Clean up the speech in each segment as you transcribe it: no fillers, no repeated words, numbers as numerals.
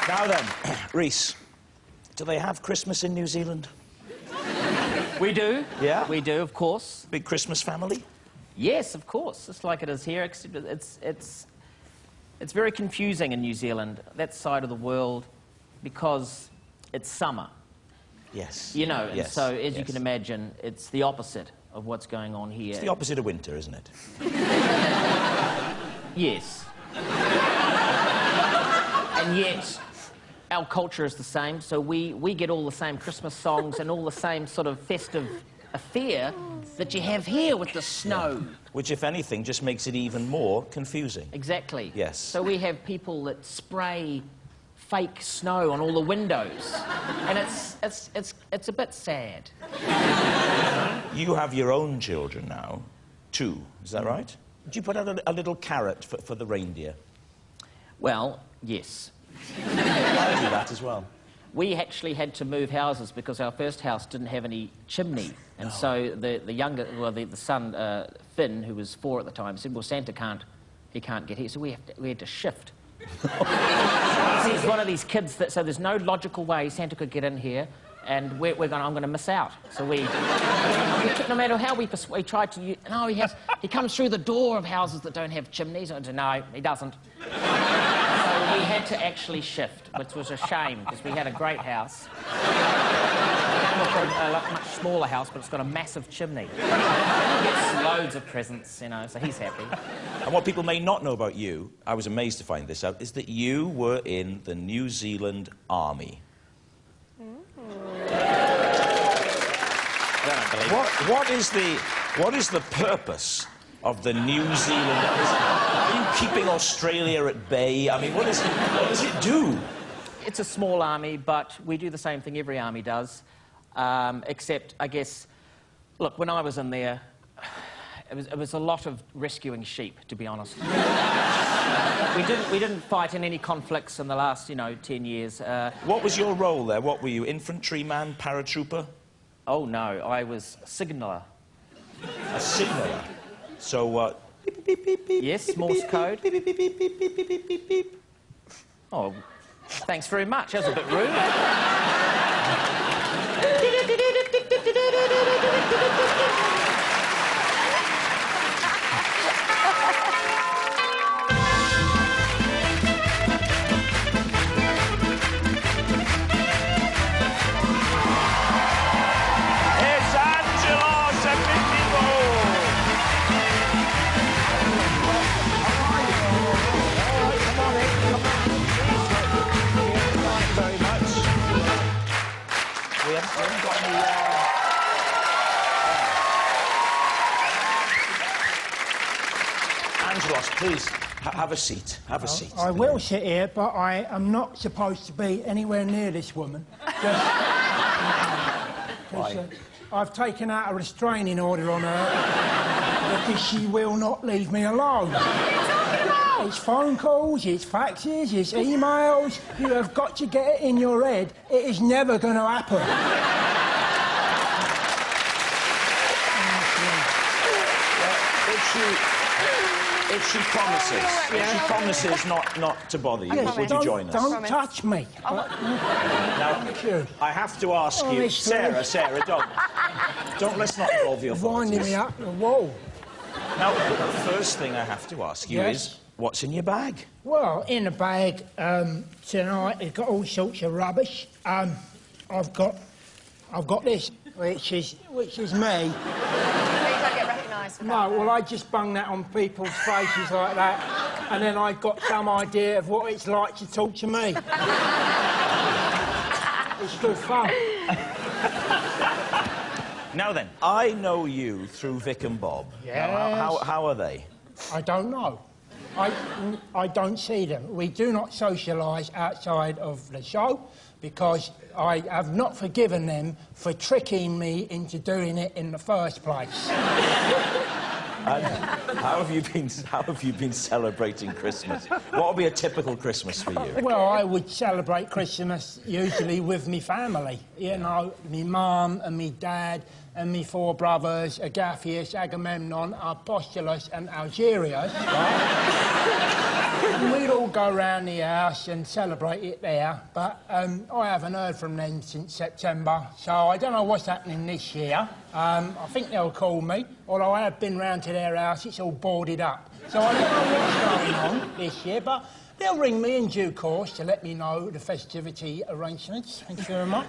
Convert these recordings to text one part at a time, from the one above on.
Now then, Rhys, do they have Christmas in New Zealand? We do. Yeah? We do, of course. Big Christmas family? Yes, of course. Just like it is here, except it's very confusing in New Zealand, that side of the world, because it's summer. Yes. You know, and yes. so as you can imagine, it's the opposite of what's going on here. It's the opposite of winter, isn't it? Yes. And yet, our culture is the same, so we get all the same Christmas songs and all the same sort of festive affair that you have here with the snow. Yeah. Which, if anything, just makes it even more confusing. Exactly. Yes. So we have people that spray fake snow on all the windows, and it's a bit sad. You have your own children now, too, is that right? Did you put out a little carrot for the reindeer? Well, yes. I do that as well. We actually had to move houses because our first house didn't have any chimney. And so the son, Finn, who was 4 at the time, said, well, Santa can't get here, so we had to shift. See, he's one of these kids that, so there's no logical way Santa could get in here, and I'm going to miss out. So no matter how we tried to, no, he comes through the door of houses that don't have chimneys. I said, no, he doesn't. So we had to actually shift, which was a shame, because we had a great house. A much smaller house, but it's got a massive chimney. He gets loads of presents, you know, so he's happy. And what people may not know about you, I was amazed to find this out, is that you were in the New Zealand Army. What is the purpose of the New Zealand? Are you keeping Australia at bay? I mean, what does it do? It's a small army, but we do the same thing every army does, except, I guess, look, when I was in there, it was a lot of rescuing sheep, to be honest. We didn't fight in any conflicts in the last, 10 years. What was your role there? What were you, infantryman, paratrooper? Oh, no, I was a signaller. A signaller? So, beep, beep, beep, beep, yes, Morse code. Beep, beep, beep, beep, beep, beep, beep, beep, beep. Oh, thanks very much. That was a bit rude. Please, have a seat. Have a seat. I will sit here, but I am not supposed to be anywhere near this woman. Why? I've taken out a restraining order on her because she will not leave me alone. It's phone calls, it's faxes, it's emails. You have got to get it in your head. It is never going to happen. If she promises not to bother you, would you join us? Don't touch me. Now, I have to ask you, Sarah, let's not involve the authorities. Winding me up the wall. Now, the first thing I have to ask you is, what's in your bag? Well, in the bag tonight, it's got all sorts of rubbish. I've got this, which is me. No, well, I just bung that on people's faces like that, and then I got some idea of what it's like to talk to me. It's good fun. Now then, I know you through Vic and Bob. Yes. Now, how are they? I don't know. I don't see them. We do not socialise outside of the show because I have not forgiven them for tricking me into doing it in the first place. How have you been celebrating Christmas? What would be a typical Christmas for you? Well, I would celebrate Christmas usually with me family. You know, me mum and me dad and me 4 brothers, Agathias, Agamemnon, Arpostulus and Algerius, right? And we'd all go round the house and celebrate it there, but I haven't heard from them since September, so I don't know what's happening this year. I think they'll call me, although I have been round to their house, it's all boarded up. So I don't know what's going on this year, but they'll ring me in due course to let me know the festivity arrangements. Thank you very much.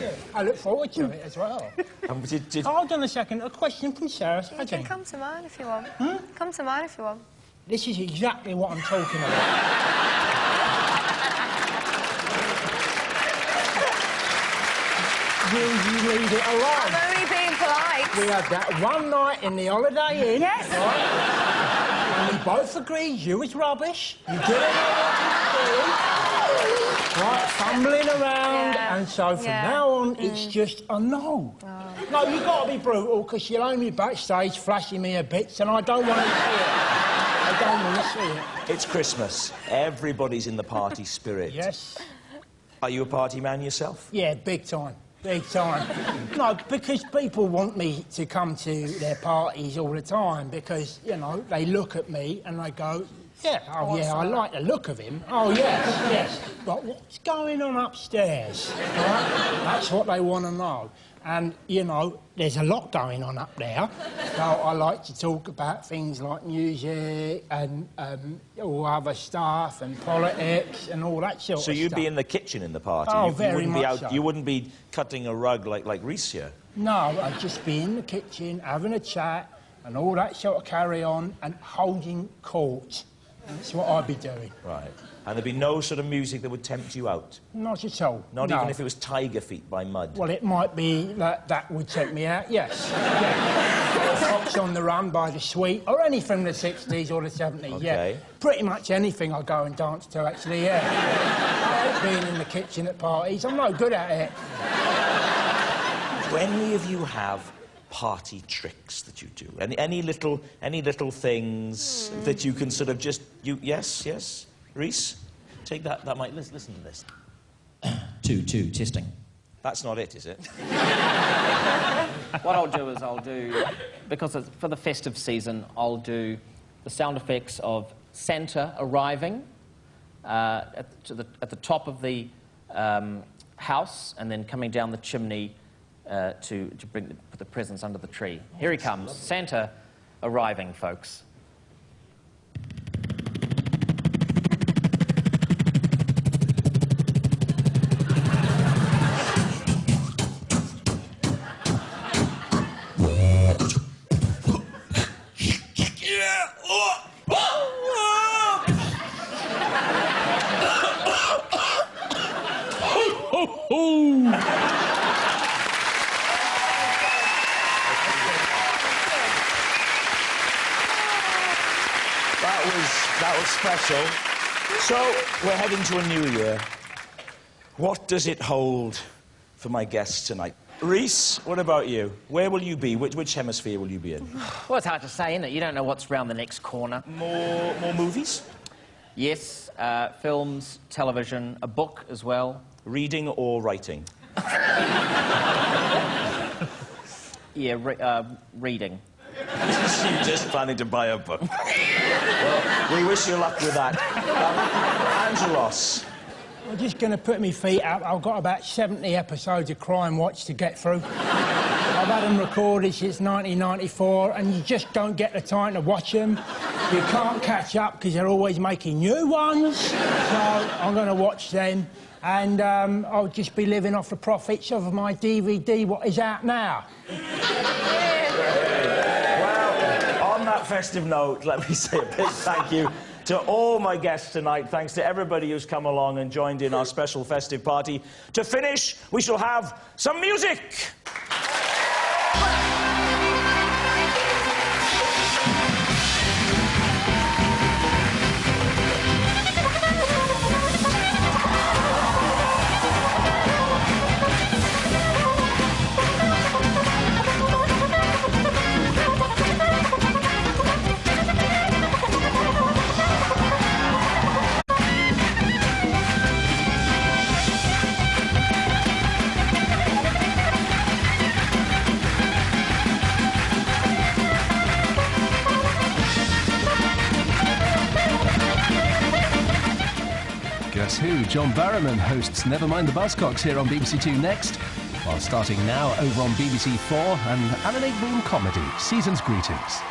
Yeah, I look forward to it as well. Hold on a second, a question from Sarah. You can come to mine if you want. Come to mine if you want. This is exactly what I'm talking about. Will you leave it alone? I'm only being polite. We had that one night in the Holiday Inn. Yes. Right? And we both agreed you was rubbish. You didn't know what you were doing. Right, fumbling around. Yeah. And so from now on, it's just a no. Oh. No, you've got to be brutal, because you'll only be backstage flashing me a bit, and I don't want to see it. I don't want to see it. It's Christmas. Everybody's in the party spirit. Yes. Are you a party man yourself? Yeah, big time. Big time. No, because people want me to come to their parties all the time because, you know, they look at me and they go, yeah, oh, yeah, I like the look of him. Oh, yes, yes. But what's going on upstairs? Right? That's what they want to know. And, you know, there's a lot going on up there. So I like to talk about things like music and all other stuff and politics and all that sort of stuff. So you'd be in the kitchen in the party? Oh, you very wouldn't much be out, so. You wouldn't be cutting a rug like Reese here? No, I'd just be in the kitchen, having a chat and all that sort of carry on and holding court. That's what I'd be doing. Right. And there'd be no sort of music that would tempt you out? Not at all. Not even if it was Tiger Feet by Mud? Well, it might be that would tempt me out, yes. Yeah. Fox on the Run by The Sweet, or any from the 60s or the 70s, Okay. yeah. Pretty much anything I go and dance to, actually, yeah. I hate being in the kitchen at parties. I'm no good at it. Do any of you have party tricks that you do? Any little things that you can sort of just... Yes, yes? Reese? Take that mic. Listen to this. Two, testing. That's not it, is it? What I'll do is because it's for the festive season, I'll do the sound effects of Santa arriving at the top of the house and then coming down the chimney to put the presents under the tree. Here he comes, Santa arriving, folks. That was special. So, we're heading to a new year. What does it hold for my guests tonight? Reese, what about you? Where will you be? Which hemisphere will you be in? Well, it's hard to say, isn't it? You don't know what's round the next corner. More movies? Yes, films, television, a book as well. Reading or writing? Yeah, reading. You're just planning to buy a book. Well, we wish you luck with that. Angelos. I'm just going to put my feet up. I've got about 70 episodes of Crime Watch to get through. I've had them recorded since 1994, and you just don't get the time to watch them. You can't catch up because they're always making new ones. So I'm going to watch them, and I'll just be living off the profits of my DVD, what is out now. On that festive note, let me say a big thank you to all my guests tonight. Thanks to everybody who's come along and joined in our special festive party. To finish, we shall have some music. John Barrowman hosts Never Mind the Buzzcocks here on BBC Two next, while starting now over on BBC 4 and Alan Ayckbourn Comedy, Season's Greetings.